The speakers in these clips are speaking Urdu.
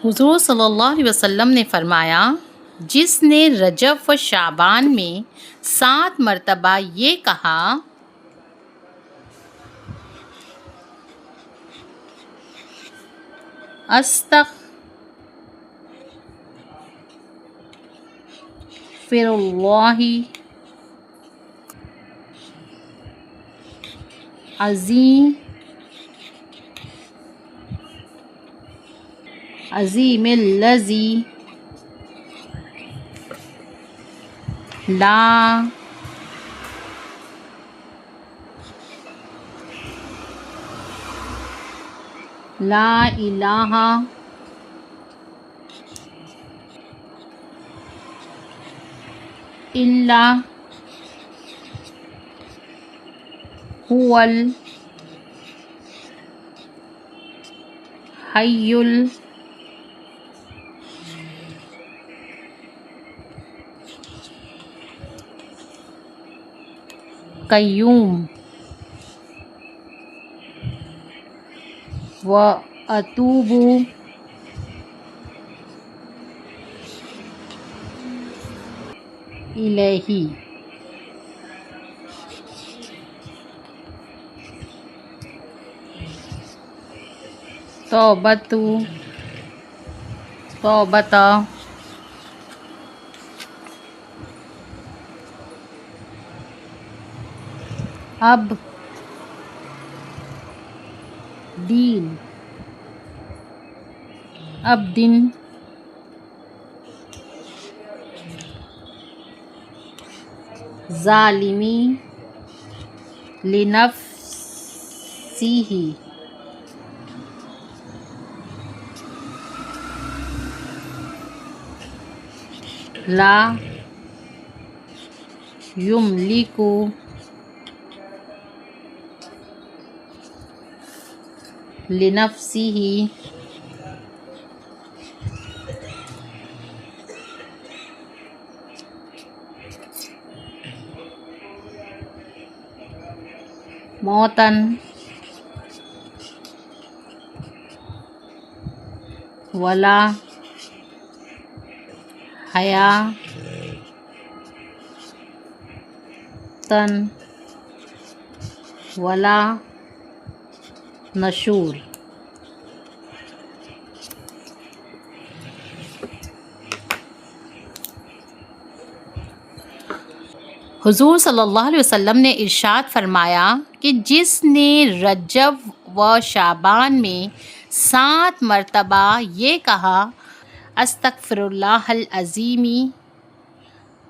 حضور صلی اللہ علیہ وسلم نے فرمایا، جس نے رجب و شعبان میں 7 مرتبہ یہ کہا، استغفر اللہ عظیم الذی لا الہ الا هو الحی القیوم واتوب الیہ۔ توبۃ اب دن ظالمی لنفسہ لا یملک لنفسہ موتا ولا حیاة ولا نشور۔ حضور صلی اللہ علیہ وسلم نے ارشاد فرمایا کہ جس نے رجب و شعبان میں 7 مرتبہ یہ کہا، استغفر اللہ العظیم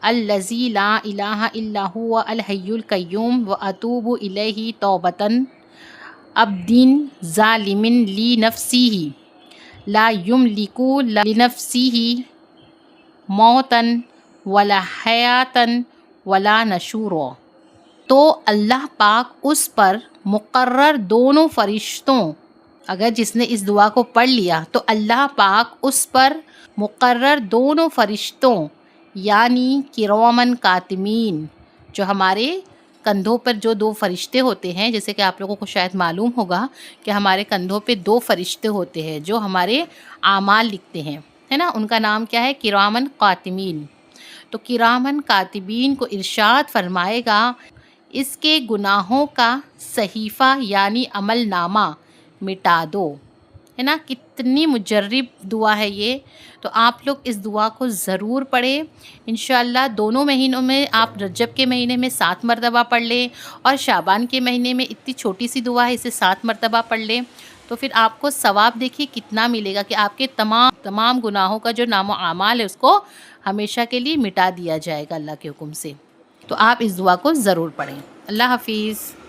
الذی لا الہ الا هو الحی القیوم واتوب الیہ توبۃ عبد ظالم لنفسہ لا یملک لنفسہ موتا ولا حیاة ولا نشورا، تو اللہ پاک اس پر مقرر دونوں فرشتوں، اگر جس نے اس دعا کو پڑھ لیا تو اللہ پاک اس پر مقرر دونوں فرشتوں یعنی کرامن کاتمین، جو ہمارے کندھوں پر جو 2 فرشتے ہوتے ہیں، جیسے کہ آپ لوگوں کو شاید معلوم ہوگا کہ ہمارے کندھوں پہ 2 فرشتے ہوتے ہیں جو ہمارے اعمال لکھتے ہیں، ہے نا، ان کا نام کیا ہے؟ کرامن کاتمین۔ تو کرامن کاتبین کو ارشاد فرمائے گا اس کے گناہوں کا صحیفہ یعنی عمل نامہ مٹا دو، ہے نا۔ کتنی مجرب دعا ہے یہ، تو آپ لوگ اس دعا کو ضرور پڑھیں انشاءاللہ۔ دونوں مہینوں میں آپ رجب کے مہینے میں 7 مرتبہ پڑھ لیں اور شعبان کے مہینے میں اتنی چھوٹی سی دعا ہے، اسے 7 مرتبہ پڑھ لیں، تو پھر آپ کو ثواب دیکھیے کتنا ملے گا کہ آپ کے تمام گناہوں کا جو نام و اعمال ہے اس کو ہمیشہ کے لیے مٹا دیا جائے گا اللہ کے حکم سے۔ تو آپ اس دعا کو ضرور پڑھیں۔ اللہ حافظ۔